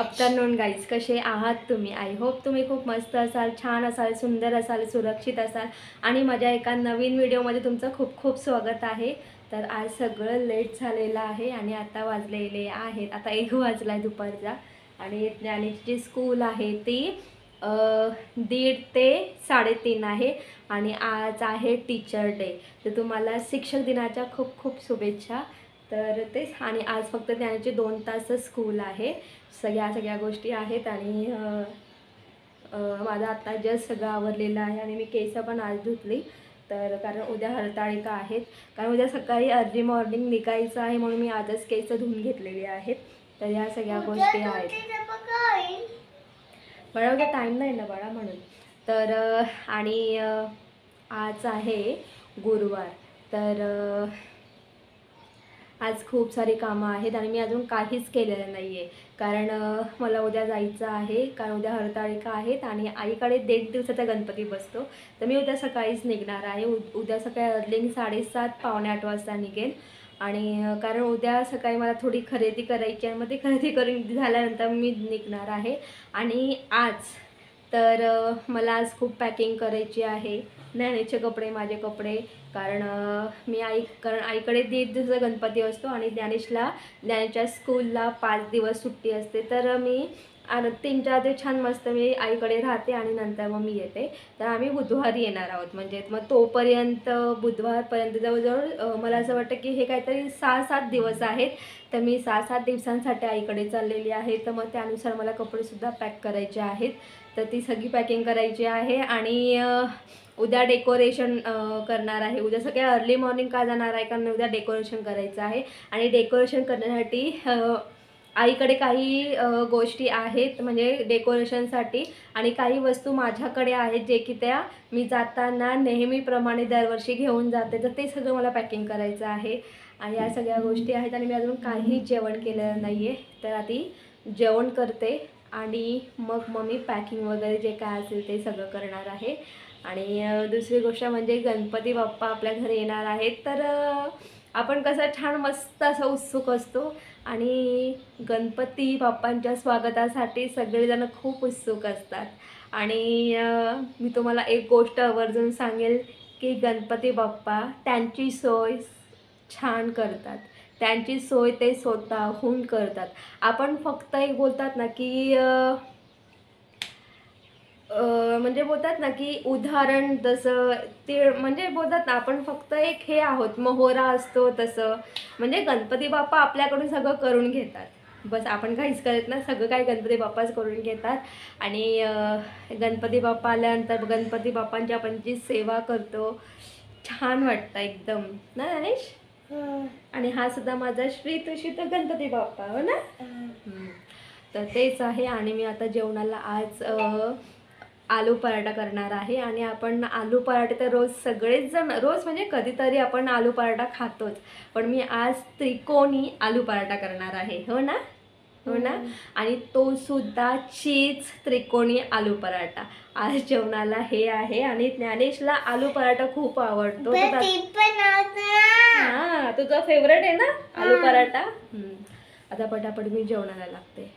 Afternoon guys, कसे आहात तुम्ही? आय होप तुम्ही खूप मस्त असाल, छान असाल, सुंदर असाल, सुरक्षित असाल आणि माझ्या एका नवीन व्हिडिओमध्ये तुमचं खूप खूप स्वागत आहे. तर आज सगळं लेट झालेलं आहे आणि आता वाजलेले आहेत, आता 1 वाजला आहे दुपारचा. आणि ज्ञानेशची जी स्कूल आहे ती 1:30 ते 3:30 आहे आणि आज आहे टीचर डे. तर तुम्हाला शिक्षक दिनाच्या खूप खूप शुभेच्छा. तर तेच, आणि आज फक्त ज्ञानेशचे 2 तास स्कूल आहे. सगळ्या गोष्टी आहेत आणि माझं आत्ता जस्ट सगळं आवरलेलं आहे आणि मी केस पण आज धुतली. तर कारण उद्या हरताळिका आहेत, कारण उद्या सकाळी अर्ली मॉर्निंग निघायचं आहे, म्हणून मी आजच केस धुवून घेतलेली आहेत. तर ह्या सगळ्या गोष्टी आहेत. बाळा उद्या टाईम नाही ना बाळा, म्हणून. तर आणि आज आहे गुरुवार. तर आज खूप सारी कामं आहेत आणि मी अजून काहीच केलेलं नाही आहे, कारण मला उद्या जायचं आहे, कारण उद्या हरताळिका आहेत आणि आईकडे 1.5 दिवसाचा गणपती बसतो. तर मी उद्या सकाळीच निघणार आहे. उद्या सकाळी अर्लिंग 7:30 पावणे 8 वाजता निघेन. आणि कारण उद्या सकाळी मला थोडी खरेदी करायची आहे, मग ती खरेदी करून झाल्यानंतर मी निघणार आहे. आणि आज तर मला आज खूप पॅकिंग करायची आहे, ज्ञानेशचे कपडे, माझे कपडे. कारण कारण आईकडे 1.5 दिवसाचा गणपती असतो आणि ज्ञानेशच्या स्कूलला 5 दिवस सुट्टी असते. तर मी 3-4 दिवस छान मस्त मी आईकडे राहते आणि नंतर मग मी येते. तर आम्ही बुधवारी येणार आहोत, म्हणजे मग तोपर्यंत बुधवारपर्यंत जवळजवळ मला असं वाटतं की हे काहीतरी 6-7 दिवस आहेत. तर मी 6-7 दिवसांसाठी आईकडे चाललेली आहे. तर मग त्यानुसार मला कपडेसुद्धा पॅक करायचे आहेत. तर ती सगळी पॅकिंग करायची आहे. आणि उद्या डेकोरेशन करणार आहे. उद्या सगळ्या अर्ली मॉर्निंग का जाणार आहे, कारण उद्या डेकोरेशन करायचं आहे. आणि डेकोरेशन करण्यासाठी आईकडे काही गोष्टी आहेत, म्हणजे डेकोरेशनसाठी. आणि काही वस्तू माझ्याकडे आहेत, जे की त्या मी जाताना नेहमीप्रमाणे दरवर्षी घेऊन जाते. तर ते सगळं मला पॅकिंग करायचं आहे. आणि या सगळ्या गोष्टी आहेत आणि मी अजून काही जेवण केलेलं नाही आहे. तर आधी जेवण करते आणि मग मी पॅकिंग वगैरे जे काय असेल ते सगळं करणार आहे. आणि दुसरी गोष्ट म्हणजे गणपती बाप्पा आपल्या घरी येणार आहेत. तर आपण कसं छान मस्त असं उत्सुक असतो आणि गणपती बाप्पांच्या स्वागतासाठी सगळेजण खूप उत्सुक असतात. आणि मी तुम्हाला एक गोष्ट आवर्जून सांगेल की गणपती बाप्पा त्यांची सोय छान करतात. त्यांची सोय ते स्वतःहून करतात. आपण फक्त एक बोलतात ना की म्हणजे बोलतात ना की उदाहरण जसं ते, म्हणजे बोलतात ना आपण फक्त एक हे आहोत, मोहोरा असतो तसं. म्हणजे गणपती बाप्पा आपल्याकडून सगळं करून घेतात. बस आपण काहीच करत नाही, सगळं काही गणपती बाप्पाच करून घेतात. आणि गणपती बाप्पा आल्यानंतर गणपती बाप्पांची आपण जी सेवा करतो, छान वाटतं एकदम ना गणेश. आणि हा सुद्धा माझा श्री तुषित गणपती बाप्पा, हो ना. तर तेच आहे. आणि मी आता जेवणाला आज आलू पराठा करणार आहे. आणि आपण आलू पराठे तर रोज सगळेच जण, रोज म्हणजे कधीतरी आपण आलू पराठा खातोच, पण मी आज त्रिकोणी आलू पराठा करणार आहे, हो ना. हो ना. आणि तो सुद्धा चीज त्रिकोणी आलू पराठा. आज जेवणाला हे आहे. आणि ज्ञानेशला आलू पराठा खूप आवडतो. हां, तुझा फेवरेट आहे ना आलू पराठा. आता पटापट मी जेवणाला लागते.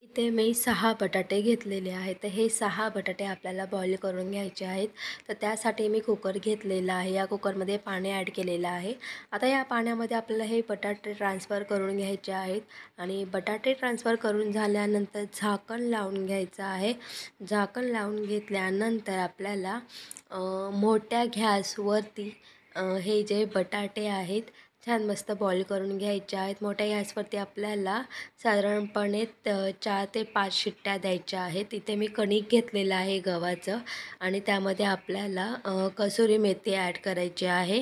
इथे मी 6 बटाटे घेतलेले आहेत. तर हे 6 बटाटे आपल्याला बॉईल करून घ्यायचे आहेत. तर त्यासाठी मी कुकर घेतलेला आहे. या कुकरमध्ये पाणी ॲड केलेलं आहे. आता या पाण्यामध्ये आपल्याला हे बटाटे ट्रान्सफर करून घ्यायचे आहेत. आणि बटाटे ट्रान्सफर करून झाल्यानंतर झाकण लावून घ्यायचं आहे. झाकण लावून घेतल्यानंतर आपल्याला मोठ्या गॅसवरती हे जे बटाटे आहेत छान मस्त बॉईल करून घ्यायचे आहेत. मोठ्या गॅसवरती आपल्याला साधारणपणे 4 ते 5 शिट्ट्या द्यायच्या आहेत. इथे मी कणिक घेतलेलं आहे गव्हाचं आणि त्यामध्ये आपल्याला कसुरी मेथी ॲड करायची आहे.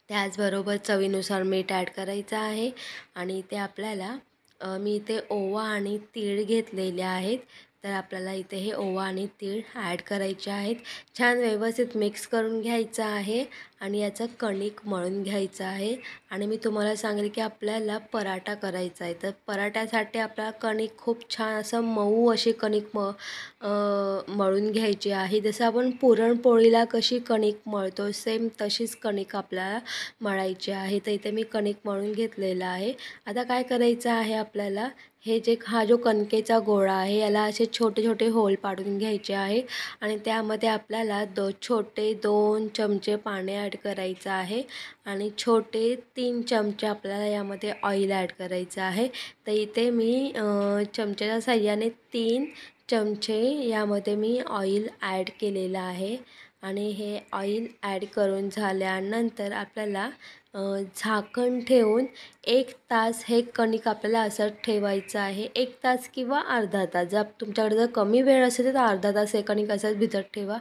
त्याचबरोबर चवीनुसार मीठ ॲड करायचं आहे. आणि इथे आपल्याला मी इथे ओवा आणि तीळ घेतलेले आहेत. तर आपल्याला इथे हे ओवा आणि तीळ ॲड करायचे आहेत. छान व्यवस्थित मिक्स करून घ्यायचं आहे. आणि याचं कणिक मळून घ्यायचं आहे. आणि मी तुम्हाला सांगेल की आपल्याला पराठा करायचा आहे, तर पराठ्यासाठी आपल्याला कणिक खूप छान असं मऊ अशी कणिक मळून घ्यायची आहे. जसं आपण पुरणपोळीला कशी कणिक मळतो सेम तशीच कणिक आपल्याला मळायची आहे. तर इथे मी कणिक मळून घेतलेलं आहे. आता काय करायचं आहे आपल्याला, हा जो कणकेचा गोळा आहे याला असे छोटे छोटे होल पाडून घ्यायचे आहे. आणि त्यामध्ये आपल्याला छोटे 2 चमचे पाणी ॲड करायचं आहे आणि छोटे 3 चमचे आपल्याला यामध्ये ऑइल ॲड करायचं आहे. तर इथे मी चमच्याच्या साहाय्याने 3 चमचे यामध्ये मी ऑइल ॲड केलेलं आहे. आणि हे ऑइल ॲड करून झाल्यानंतर आपल्याला झाकण ठेवून 1 तास हे कणिक आपल्याला असं ठेवायचं आहे. 1 तास किंवा अर्धा तास, जर तुमच्याकडे जर कमी वेळ असेल तर अर्धा तास हे कणिक असंच भिजत ठेवा.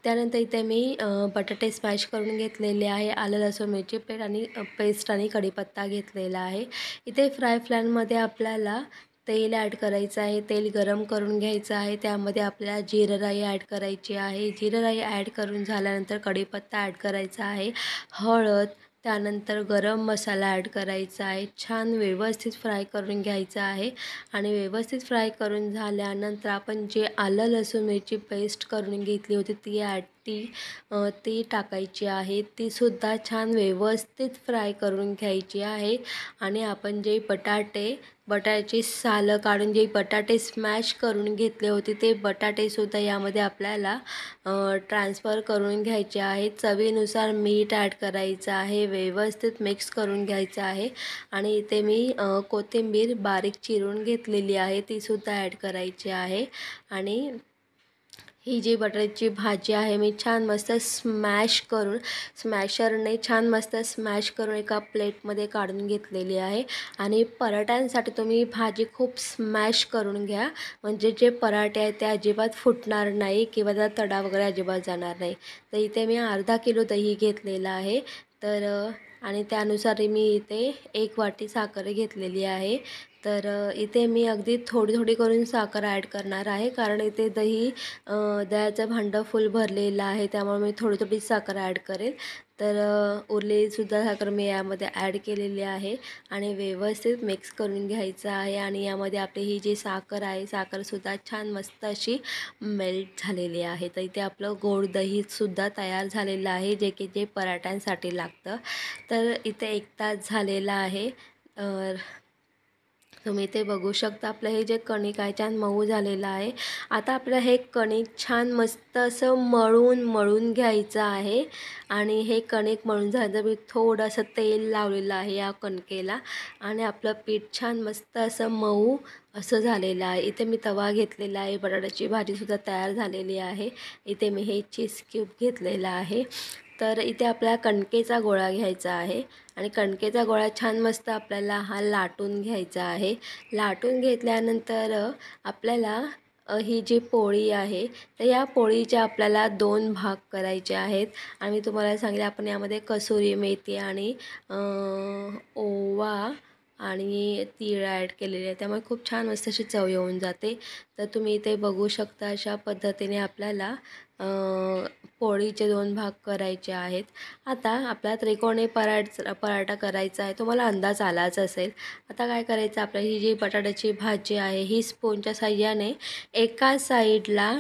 त्यानंतर इथे मी बटाटे स्मॅश करून घेतलेले आहे, आलं लसूण मिरची पेस्ट आणि कढीपत्ता घेतलेला आहे. इथे फ्राय पॅनमध्ये आपल्याला तेल ॲड करायचं आहे. तेल गरम करून घ्यायचं आहे. त्यामध्ये आपल्याला जिरं राई ॲड करायची आहे. जिरं राई ॲड करून झाल्यानंतर कढीपत्ता ॲड करायचा आहे, हळद, त्यानंतर गरम मसाला ॲड करायचा आहे. छान व्यवस्थित फ्राय करून घ्यायचं आहे. आणि व्यवस्थित फ्राय करून झाल्यानंतर आपण जे आलं लसूण मिरची पेस्ट करून घेतली होती ती टाकायची आहे. तीसुद्धा छान व्यवस्थित फ्राय करून घ्यायची आहे. आणि आपण जे बटाट्याची सालं काढून जे बटाटे स्मॅश करून घेतले होते ते बटाटेसुद्धा यामध्ये आपल्याला ट्रान्सफर करून घ्यायचे आहे. चवीनुसार मीठ ॲड करायचं आहे. व्यवस्थित मिक्स करून घ्यायचं आहे. आणि इथे मी कोथिंबीर बारीक चिरून घेतलेली आहे तीसुद्धा ॲड करायची आहे. आणि ही जी बटाट्याची भाजी आहे मी छान मस्त स्मॅशरने छान मस्त स्मॅश करून एका प्लेटमध्ये काढून घेतलेली आहे. आणि पराठ्यांसाठी तुम्ही भाजी खूप स्मॅश करून घ्या, म्हणजे जे पराठे आहेत ते अजिबात फुटणार नाही किंवा त्याचा तडा वगैरे अजिबात जाणार नाही. तर इथे मी अर्धा किलो दही घेतलेलं आहे. आणि त्यानुसार मी इथे 1 वाटी साखर घेतलेली आहे. तर इथे मी अगदी थोडी थोडी करून साखर ॲड करणार आहे, कारण इथे दह्याचं भांडं फुल भरलेलं आहे, त्यामुळे मी थोडी थोडी साखर ॲड करेल. तर उरलेलीसुद्धा साखर मी यामध्ये ॲड केलेली आहे. आणि व्यवस्थित मिक्स करून घ्यायचं आहे. आणि यामध्ये आपली ही जी साखर आहे साखरसुद्धा छान मस्त अशी मेल्ट झालेली आहे. तर इथे आपलं गोड दहीसुद्धा तयार झालेलं आहे, जे पराठ्यांसाठी लागतं. तर इथे 1 तास झालेला आहे. तुम्ही ते बघू शकता आपलं हे जे कणिक आहे छान मऊ झालेलं आहे. आता आपलं हे कणिक छान मस्त असं मळून घ्यायचं आहे. आणि हे कणिक मळून झालं मी थोडंसं तेल लावलेलं आहे या कणकेला. आणि आपलं पीठ छान मस्त असं मऊ असं झालेलं आहे. इथे मी तवा घेतलेला आहे, बटाट्याची भाजीसुद्धा तयार झालेली आहे. इथे मी हे चीज क्यूब घेतलेला आहे. तर इथे आपल्याला कणकेचा गोळा घ्यायचा आहे. आणि कणकेचा गोळा छान मस्त आपल्याला हा लाटून घ्यायचा आहे. लाटून घेतल्यानंतर आपल्याला ही जी पोळी आहे तर या पोळीचे आपल्याला 2 भाग करायचे आहेत. आणि मी तुम्हाला सांगितले आपण यामध्ये कसुरी मेथी आणि ओवा आणि तीळ ॲड केलेले आहे, त्यामुळे खूप छान मस्त अशी चव येऊन जाते. तर तुम्ही इथे बघू शकता अशा पद्धतीने आपल्याला पोळीचे 2 भाग करायचे आहेत. आता आपला त्रिकोणी पराठा करायचा आहे, तुम्हाला अंदाज आलाच असेल. आता काय करायचं, आपल्या ही जी बटाट्याची भाजी आहे ही स्पूनच्या साहाय्याने एका साईडला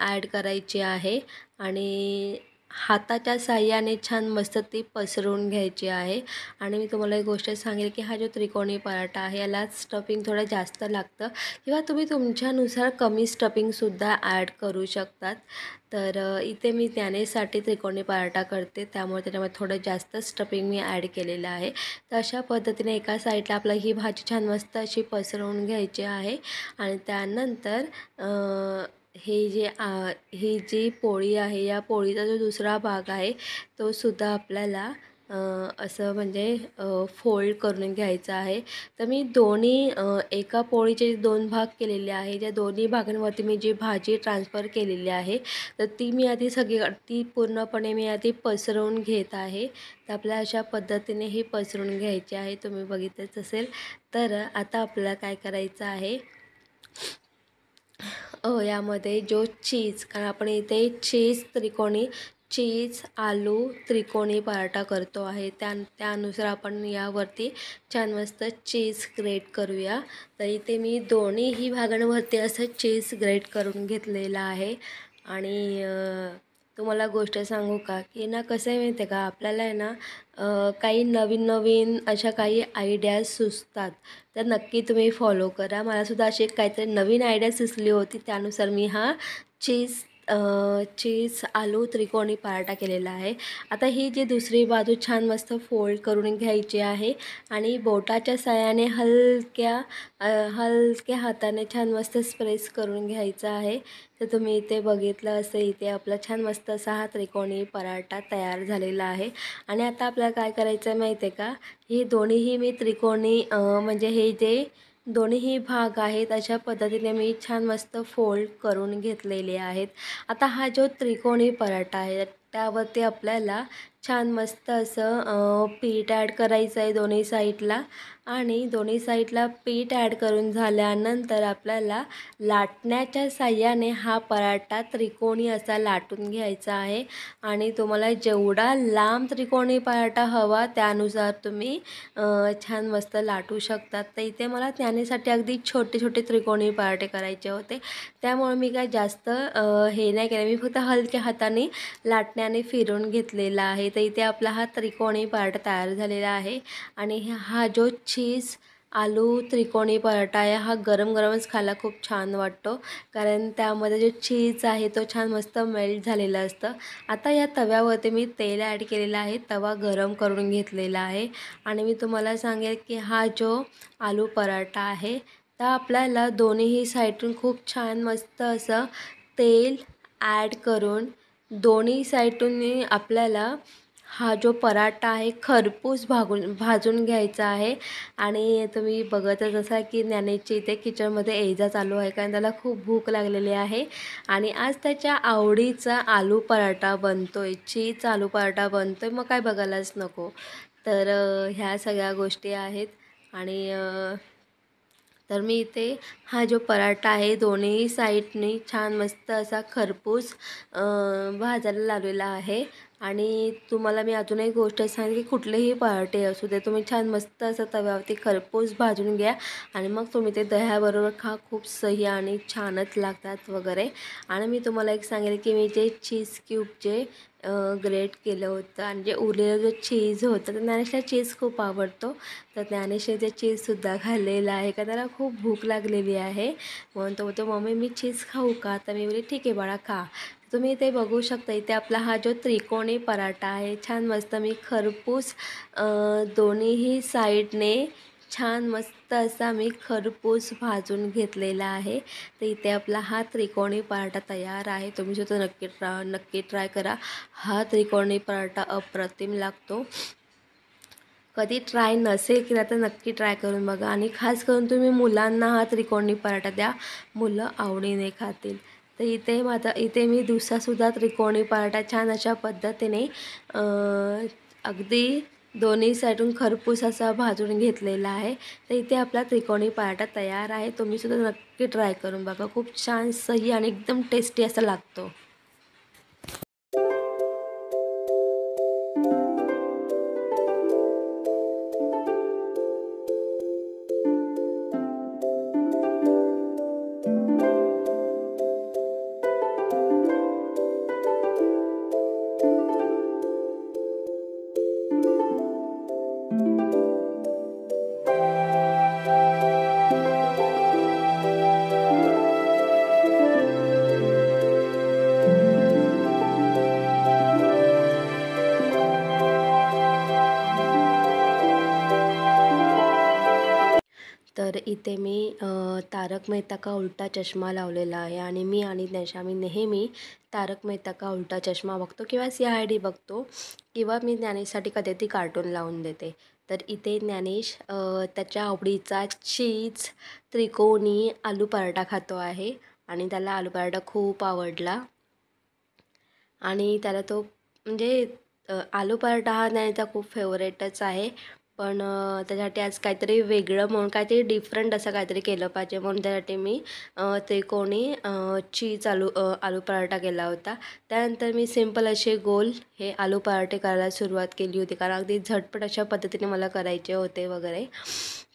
ॲड करायची आहे. आणि हाताच्या साहाय्याने छान मस्त ती पसरवून घ्यायची आहे. आणि मी तुम्हाला एक गोष्ट सांगेल की हा जो त्रिकोणी पराठा आहे याला स्टफिंग थोडं जास्त लागतं, किंवा तुम्ही तुमच्यानुसार कमी स्टफिंगसुद्धा ॲड करू शकतात. तर इथे मी त्यानेसाठी त्रिकोणी पराठा करते, त्यामुळे त्याच्यामध्ये थोडं जास्त स्टफिंग मी ॲड केलेलं आहे. तर अशा पद्धतीने एका साईडला आपला ही भाजी छान मस्त अशी पसरवून घ्यायची आहे. आणि त्यानंतर ही जी पोळी आहे या पोळीचा जो दुसरा भाग आहे तो सुद्धा आपल्याला असं म्हणजे फोल्ड करून घ्यायचा आहे. तर मी एका पोळीचे 2 भाग केलेले आहे. त्या दोन्ही भागांवरती मी जी भाजी ट्रान्सफर केलेली आहे तर ती पूर्णपणे मी आधी पसरवून घेत आहे. तर आपल्याला अशा पद्धतीने ही पसरवून घ्यायची आहे, तुम्ही बघितलंच असेल. तर आता आपल्याला काय करायचं आहे, यामध्ये कारण आपण इथे चीज त्रिकोणी चीज आलू त्रिकोणी पराठा करतो आहे, त्यानुसार आपण यावरती छान मस्त चीज ग्रेट करूया। तर इथे मी दोन्हीही भागांवरती असं चीज ग्रेट करून घेतलेलं आहे। आणि तुम्हाला गोष्ट सांगू का की ना कसं आहे माहिती आहे का, आपल्याला आहे ना काही नवीन नवीन अशा काही आयडियाज सुचतात, तर नक्की तुम्ही फॉलो करा। मलासुद्धा अशी काहीतरी नवीन आयडिया सुचली होती, त्यानुसार मी हा चीज चीज आलू त्रिकोणी पराठा केलेला आहे। आता ही जी दुसरी बाजू छान मस्त फोल्ड करून घ्यायची आहे आणि बोटाच्या साहाय्याने हलक्या हाताने छान मस्त प्रेस करून घ्यायचं आहे। तर तुम्ही इथे बघितलं असेल, इथे आपला छान मस्त असा हा त्रिकोणी पराठा तयार झालेला आहे। आणि आता आपल्याला काय करायचं आहे माहिती आहे का, ही दोन्हीही मी त्रिकोणी म्हणजे हे जे दोन्हीही भाग आहेत अशा पद्धतीने मी छान मस्त फोल्ड करून घेतलेले आहेत। आता हा जो त्रिकोणी पराठा आहे त्यावरती आपल्याला छान मस्त असं पीठ ॲड करायचं आहे दोन्ही साईडला। आणि दोन्ही साईडला पीठ ॲड करून झाल्यानंतर आपल्याला लाटण्याच्या साहाय्याने हा पराठा त्रिकोणी असा लाटून घ्यायचा आहे। आणि तुम्हाला जेवढा लांब त्रिकोणी पराठा हवा त्यानुसार तुम्ही छान मस्त लाटू शकतात। तर इथे मला त्यासाठी अगदी छोटे छोटे त्रिकोणी पराठे करायचे होते, त्यामुळे मी काय जास्त हे नाही केलं, मी फक्त हलक्या हाताने लाटण्याने फिरून घेतलेला आहे। तर इथे आपला हा त्रिकोणी पराठा तयार झालेला आहे। आणि हा जो चीज आलू त्रिकोणी पराठा आहे हा गरम गरमच खायला खूप छान वाटतो, कारण त्यामध्ये जो चीज आहे तो छान मस्त मेल्ट झालेला असतं। आता या तव्यावरती मी तेल ॲड केलेलं आहे, तवा गरम करून घेतलेला आहे। आणि मी तुम्हाला सांगेल की हा जो आलू पराठा आहे तर आपल्याला दोन्हीही साईडून खूप छान मस्त असं तेल ॲड करून दोन्ही साईडून आपल्याला हा जो पराठा आहे खरपूस भाजून घ्यायचा आहे। आणि तुम्ही बघतच असाल की ज्ञानेशची इथे किचनमध्ये ये-जा चालू आहे, कारण त्याला खूप भूक लागलेली आहे आणि आज त्याच्या आवडीचा आलू पराठा बनतोय, चीज आलू पराठा बनतोय, मग काय बघायलाच नको। तर ह्या सगळ्या गोष्टी आहेत। आणि तर मी इथे हा जो पराठा आहे दोन्ही साईडनी छान मस्त असा खरपूस भाजायला लावलेला आहे। आणि तुम्हाला मी अजून एक गोष्ट सांगेन की कुठलेही पराठे असू दे, तुम्ही छान मस्त असं तव्यावरती खरपूस भाजून घ्या आणि मग तुम्ही ते दह्याबरोबर खा, खूप सही आणि छानच लागतात वगैरे। आणि मी तुम्हाला एक सांगेल की मी जे चीज क्यूब जे ग्रेट केलं होतं आणि जे उरलेलं जे चीज होतं, तर ज्ञानेशला चीज खूप आवडतो, तर ज्ञानेशने ते चीजसुद्धा खाल्लेलं आहे, का त्याला खूप भूक लागलेली आहे, म्हणून तो बोलतो मम्मी मी चीज खाऊ का, तर मी बोलली ठीक आहे बाळा खा। तुम्ही इथे बघू शकता, इथे आपला हा जो त्रिकोणी पराठा आहे छान मस्त मी खरपूस दोन्हीही साईडने छान मस्त असा मी खरपूस भाजून घेतलेला आहे। तर इथे आपला हा त्रिकोणी पराठा तयार आहे, तुम्ही सुद्धा नक्की ट्राय करा। हा त्रिकोणी पराठा अप्रतिम लागतो, कधी ट्राय नसेल केला तर नक्की ट्राय करून बघा। आणि खास करून तुम्ही मुलांना हा त्रिकोणी पराठा द्या, मुलं आवडीने खातील। तर इथे मी दुसरासुद्धा त्रिकोणी पराठा छान अशा पद्धतीने अगदी दोन्ही साईडून खरपूस असा भाजून घेतलेला आहे। तर इथे आपला त्रिकोणी पराठा तयार आहे, तुम्ही सुद्धा नक्की ट्राय करून बघा, खूप छान सही आणि एकदम टेस्टी असा लागतो। तर इथे मी तारक मेहता का उल्टा चष्मा लावलेला आहे आणि मी आणि ज्ञानेश आम्ही नेहमी तारक मेहता का उल्टा चष्मा बघतो किंवा CID बघतो, किंवा मी ज्ञानेशसाठी कधीतरी कार्टून लावून देते। तर इथे ज्ञानेश त्याच्या आवडीचा चीज त्रिकोणी आलू पराठा खातो आहे आणि त्याला आलू पराठा खूप आवडला आणि त्याला तो म्हणजे आलू पराठा हा त्याचा खूप फेवरेटच आहे। पण त्याच्यासाठी आज काहीतरी वेगळं म्हणून काहीतरी डिफरंट असं काहीतरी केलं पाहिजे म्हणून त्यासाठी मी त्रिकोणी चीज आलू पराठा केला होता. त्यानंतर मी सिंपल असे गोल हे आलू पराठे करायला सुरुवात केली होती, कारण अगदी झटपट अशा पद्धतीने मला करायचे होते वगैरे.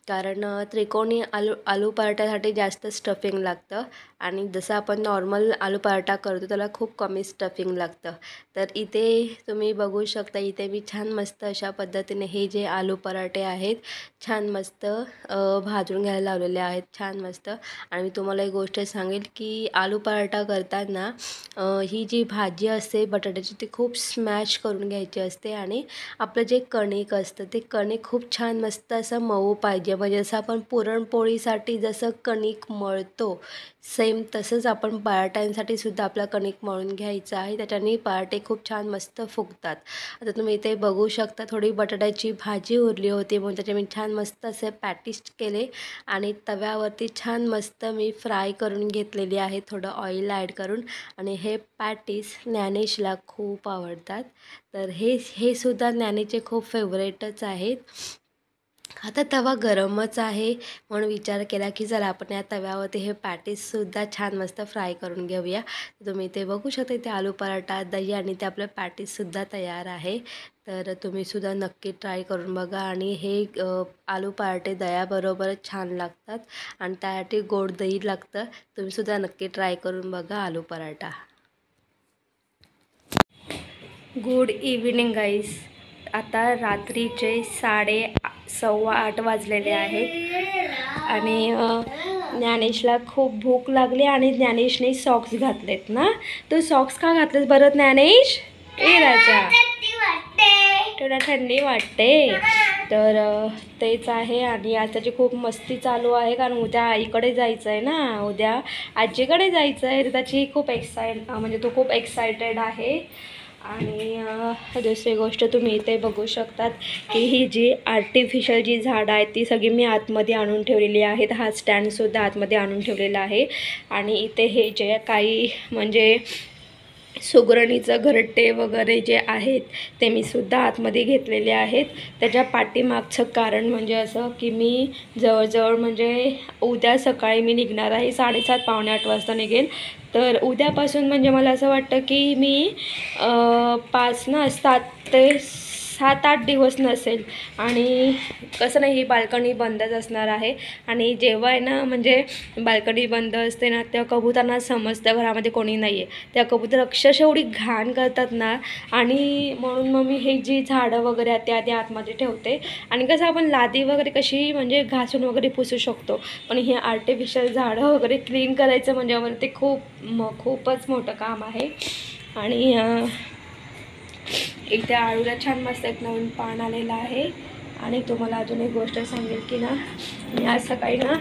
कारण त्रिकोणी आलू पराठ्यासाठी जास्त स्टफिंग लागतं आणि जसं आपण नॉर्मल आलू पराठा करतो त्याला खूप कमी स्टफिंग लागतं. तर इथे तुम्ही बघू शकता, इथे मी छान मस्त अशा पद्धतीने हे जे आलू पराठे आहेत छान मस्त भाजून घ्यायला लावलेले आहेत, छान मस्त. आणि मी तुम्हाला एक गोष्ट सांगेल की आलू पराठा करताना ही जी भाजी असते बटाट्याची ती खूप स्मॅश करून घ्यायची असते आणि आपलं जे कणिक असतं ते कणिक खूप छान मस्त असं मऊ पाहिजे. म्हणजे जसं आपण पुरणपोळीसाठी जसं कणिक मळतो सेम तसंच आपण पराठ्यांसाठी सुद्धा आपला कणिक मळून घ्यायचं आहे, त्याच्याने पराठे खूप छान मस्त फुगतात. आता तुम्ही इथे बघू शकता थोडी बटाट्याची भाजी उरली होती म्हणून त्याचे मी छान मस्त असे पॅटीस केले आणि तव्यावरती छान मस्त मी फ्राय करून घेतलेली आहे थोडं ऑइल ॲड करून. आणि हे पॅटीस ज्ञानेशला खूप आवडतात, तर हे सुद्धा ज्ञानेचे खूप फेवरेटच आहेत. आता तवा गरमच आहे म्हणून विचार केला की चला आपण या तव्यावरती हे पॅटीससुद्धा छान मस्त फ्राय करून घेऊया. तुम्ही ते बघू शकता, इथे आलू पराठा, दही आणि ते आपलं पॅटीससुद्धा तयार आहे. तर तुम्हीसुद्धा नक्की ट्राय करून बघा. आणि हे आलू पराठे दह्याबरोबरच छान लागतात आणि त्यासाठी गोड दही लागतं. तुम्हीसुद्धा नक्की ट्राय करून बघा आलू पराठा. गुड इव्हिनिंग गाईस. आता रात्रीचे 7:15 वाजलेले आहेत आणि ज्ञानेशला खूप भूक लागली आणि ज्ञानेशने सॉक्स घातलेत ना. तू सॉक्स का घातलेस बरं ज्ञानेश? ए राजा, तुला थंडी वाटते? तर तेच आहे. आणि आज त्याची खूप मस्ती चालू आहे कारण उद्या आईकडे जायचं आहे ना, उद्या आजीकडे जायचं आहे. तर त्याची खूप म्हणजे तो खूप एक्सायटेड आहे. आणि दुसरी गोष्ट तुम्ही इथे बघू शकतात की ही जी आर्टिफिशियल जी झाडं आहेत ती सगळी मी आतमध्ये आणून ठेवलेली आहेत. हा स्टँडसुद्धा आतमध्ये आणून ठेवलेला आहे. आणि इथे हे जे काही म्हणजे सुगरणीचं घरटे वगैरे जे आहेत ते मी सुद्धा आतमध्ये घेतलेले आहेत. त्याच्या पाठीमागचं कारण म्हणजे असं की मी जवळजवळ म्हणजे उद्या सकाळी मी निघणार आहे, 7:30 पावणे 8 वाजता निघेल. तर उद्यापासून म्हणजे मला असं वाटतं की मी 7-8 दिवस नसेल. आणि कसं नाही, ही बाल्कनी बंदच असणार आहे. आणि जेव्हा आहे ना म्हणजे बाल्कनी बंद असते ना तेव्हा कबुतरांना समजतं घरामध्ये कोणी नाही आहे. त्या कबूतर अक्षरशः एवढी घाण करतात ना. आणि म्हणून मग मी हे जी झाडं वगैरे आहेत ते आधी आतमध्ये ठेवते. आणि कसं आपण लादी वगैरे कशी म्हणजे घासून वगैरे पुसू शकतो, पण हे आर्टिफिशियल झाडं वगैरे क्लीन करायचं म्हणजे मला ते खूपच मोठं काम आहे. आणि इथे आळूला छान मस्त एक नवीन पान आलेलं आहे. आणि तुम्हाला अजून एक गोष्ट सांगेल की ना, मी आज सकाळी ना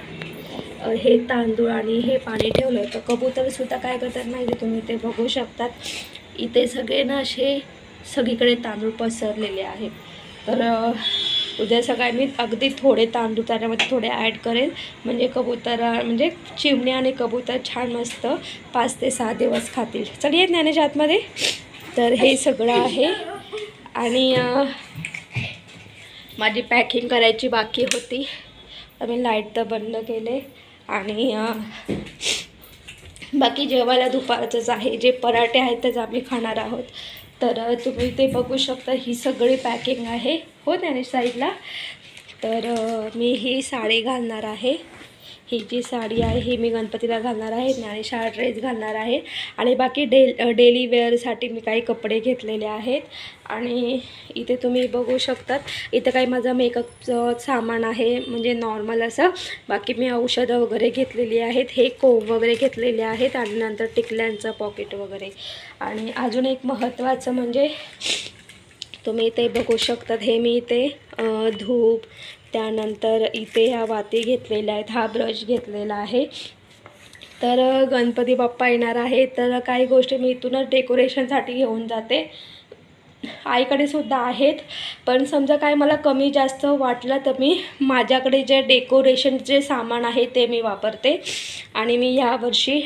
हे तांदूळ आणि हे पाणी ठेवलं होतं. कबूतरसुद्धा काय करतात नाही, तुम्ही ते बघू शकतात. इथे सगळे ना असे सगळीकडे तांदूळ पसरलेले आहेत. तर उद्या सकाळी मी अगदी थोडे तांदूळ त्याच्यामध्ये थोडे ॲड करेल, म्हणजे म्हणजे चिमण्या आणि कबूतर छान मस्त 5 ते 6 दिवस खातील. चलिये ज्ञानेश आतमध्ये. तर हे सगळं आहे. आणि माझी पॅकिंग करायची बाकी होती, मी लाईट तर बंद केले. आणि बाकी जेवायला दुपारचंच आहे, जे पराठे आहेत तेच आम्ही खाणार आहोत. तर तुम्ही ते बघू शकता, ही सगळी पॅकिंग आहे हो ज्ञानेश साईडला. तर मी ही साडी घालणार आहे. ही जी साडी आहे ही मी गणपतीला घालणार आहे, ज्ञानेश हा ड्रेस घालणार आहे. आणि बाकी डेली वेअरसाठी मी काही कपडे घेतलेले आहेत. आणि इथे तुम्ही बघू शकतात, इथं काही माझं मेकअपचं सामान आहे म्हणजे नॉर्मल असं. बाकी मी औषधं वगैरे घेतलेली आहेत, हे कोंब वगैरे घेतलेले आहेत आणि नंतर टिकल्यांचं पॉकेट वगैरे. आणि अजून एक महत्त्वाचं म्हणजे तुम्ही इथे बघू शकतात, हे मी इथे धूप, त्यानंतर इथे ह्या वाती घेतलेल्या आहेत, हा ब्रश घेतलेला आहे. तर गणपती बाप्पा येणार आहे तर काही गोष्टी मी इथूनच डेकोरेशनसाठी घेऊन जाते. आईकडे सुद्धा आहेत, पण समजा काय मला कमी जास्त वाटलं तर मी माझ्याकडे जे डेकोरेशनचे सामान आहे ते मी वापरते. आणि मी यावर्षी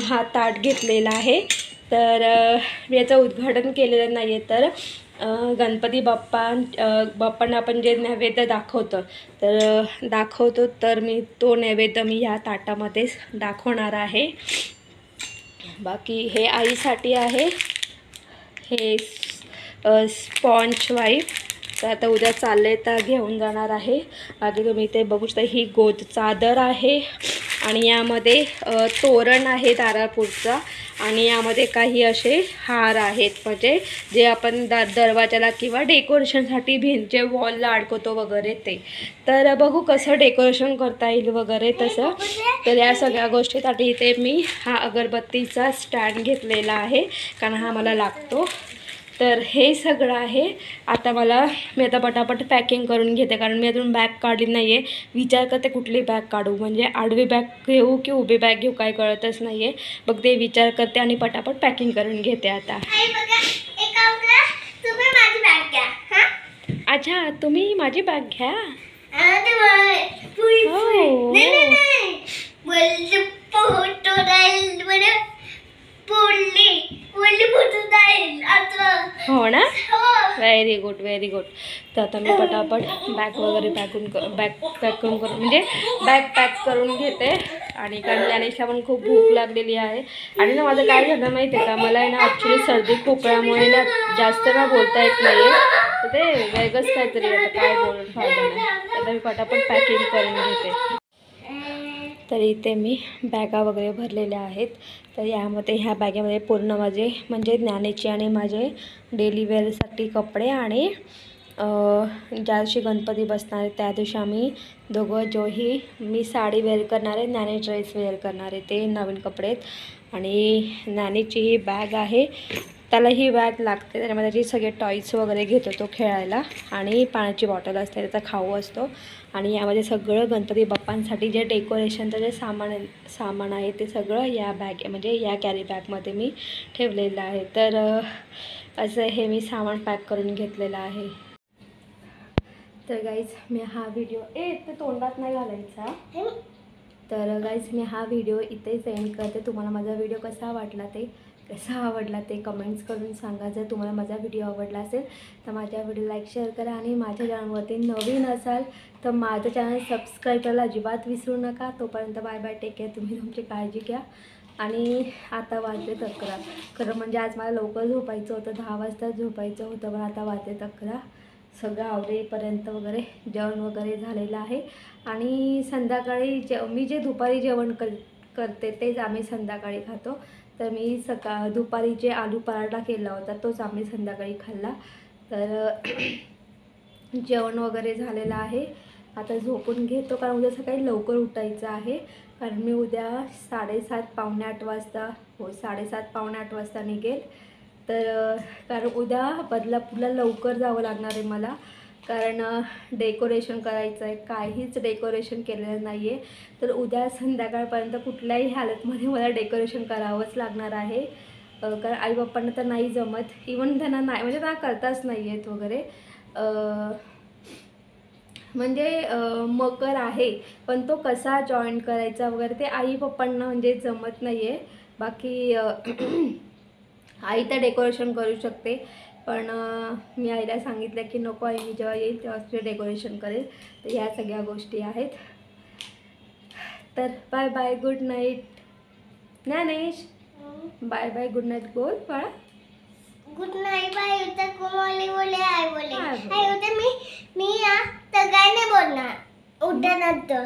हा ताट घेतलेला आहे. तर मी याचं उद्घाटन केलेलं नाही आहे, तर गणपती बाप्पांना आपण जे नैवेद्य दाखवतो तर मी तो नैवेद्य ह्या ताटामध्येच दाखवणार आहे. बाकी हे आईसाठी आहे, हे स्पॉन्ज वाईप. तर आता उद्या चालले तर घेऊन जाणार आहे. बाकी तुम्ही इथे बघू शकता ही गोद चादर आहे आणि यामध्ये तोरण आहे तारापूरचा आणि यामध्ये काही असे हार आहेत, म्हणजे जे आपण दरवाजाला किंवा डेकोरेशनसाठी भिंतचे वॉलला अडकवतो वगैरे ते. तर बघू कसं डेकोरेशन करता येईल वगैरे तसं. तर या सगळ्या गोष्टीसाठी इथे मी हा अगरबत्तीचा स्टँड घेतलेला आहे, कारण हा मला लागतो. तर हे सगळं आहे. आता मी आता पटापट पॅकिंग करून घेते, कारण मी अजून बॅग काढली नाही आहे. विचार करते कुठली बॅग काढू, म्हणजे आडवी बॅग घेऊ की उभी बॅग घेऊ काय कळतच नाही आहे. मग ते विचार करते आणि पटापट पॅकिंग करून घेते आता. अच्छा, तुम्ही माझी बॅग घ्या. हो ना, व्हेरी गुड व्हेरी गुड. तर आता मी पटापट बॅग वगैरे बॅग पॅक करून घेते. आणि कारण ज्ञानेशला पण खूप भूक लागलेली आहे. आणि ना माझं काय झालं माहिती आहे का, मला आहे ना ॲक्च्युली सर्दी खोकल्यामुळे ना जास्त ना बोलता येत नाही आहे. तर ते वेगळंच काहीतरी आता काय बोलून फायदा नाही. आता मी पटापट पॅकिंग करून घेते. तर इथे मी बॅगा वगैरे भरलेल्या आहेत. तर यामध्ये ह्या बॅगेमध्ये पूर्ण माझे म्हणजे ज्ञानेची आणि माझे डेली वेअरसाठी कपडे आणि ज्या दिवशी गणपती बसणार आहे त्या दिवशी आम्ही दोघं मी साडी वेअर करणार आहे, ज्ञाने ड्रेस वेअर करणार आहे, ते नवीन कपडे आहेत. आणि ज्ञानेची ही बॅग आहे, त्याला ही बॅग लागते. त्याच्यामध्ये त्याचे सगळे टॉईज वगैरे घेतो तो खेळायला आणि पाण्याची बॉटल असते, त्याचा खाऊ असतो. आणि यामध्ये सगळं गणपती बाप्पांसाठी जे डेकोरेशनचं जे सामान आहे ते सगळं या म्हणजे या कॅरी बॅगमध्ये मी ठेवलेलं आहे. तर असं हे मी सामान पॅक करून घेतलेलं आहे. तर गाईज मी हा व्हिडिओ ते तोंडात नाही घालायचा. तर गाईज मी हा व्हिडिओ इथेच एंड करते. तुम्हाला माझा व्हिडिओ कसा आवडला ते कमेंट्स करून सांगा. जर तुम्हाला माझा व्हिडिओ आवडला असेल तर माझ्या व्हिडिओ लाईक शेअर करा. आणि माझ्या चॅनलवरती नवीन असाल तर माझं चॅनल सबस्क्राईब करायला अजिबात विसरू नका. तोपर्यंत बाय बाय, टेक केअर. तुम्ही तुमची काळजी घ्या. आणि आता वाजले 11. खरं म्हणजे आज मला लवकर झोपायचं होतं, 10 वाजता झोपायचं होतं, पण आता वाजले 11. सगळं आवरेपर्यंत वगैरे जेवण वगैरे झालेलं आहे. आणि संध्याकाळी मी जे दुपारी जेवण करते तेच आम्ही संध्याकाळी खातो. तर मी दुपारी जे आलू पराठा केला होता तोच आम्ही संध्याकाळी खाल्ला. तर जेवण वगैरे झालेलं आहे. आता झोपून घेतो, कारण उद्या सकाळी लवकर उठायचं आहे. कारण मी उद्या 7:30 पावणे 8 वाजता 7:30 पावणे 8 वाजता निघेल. तर कारण उद्या बदलापूरला लवकर जावं लागणार आहे मला, कारण डेकोरेशन करायचं आहे. काहीच डेकोरेशन केलेलं नाही आहे. तर उद्या संध्याकाळपर्यंत कुठल्याही हालतमध्ये मला डेकोरेशन करावंच लागणार आहे. कारण आईबाप्पांना तर नाही जमत, इवन त्यांना नाही, म्हणजे त्यांना करताच नाही येत वगैरे. म्हणजे मकर आहे पण तो कसा जॉईन करायचा वगैरे ते आई पप्पांना म्हणजे जमत नाही आहे. बाकी आई तर डेकोरेशन करू शकते, पण मी आईला सांगितलं की नको आई, मी जेव्हा येईल तेव्हा तुझे डेकोरेशन करेल. तर ह्या सगळ्या गोष्टी आहेत. तर bye bye, good night. Gyanesh bye bye, good night बोल बाळा. Good night bye. उद्या बोले आई बोले आई उद्या मी तर काय नाही बोलणार उद्यानंतर.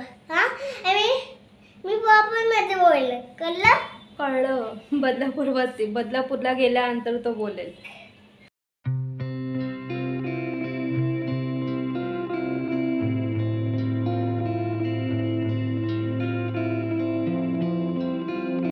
मी मध्ये बोलले कळलं. बदलापूरला गेल्यानंतर तो बोलेल.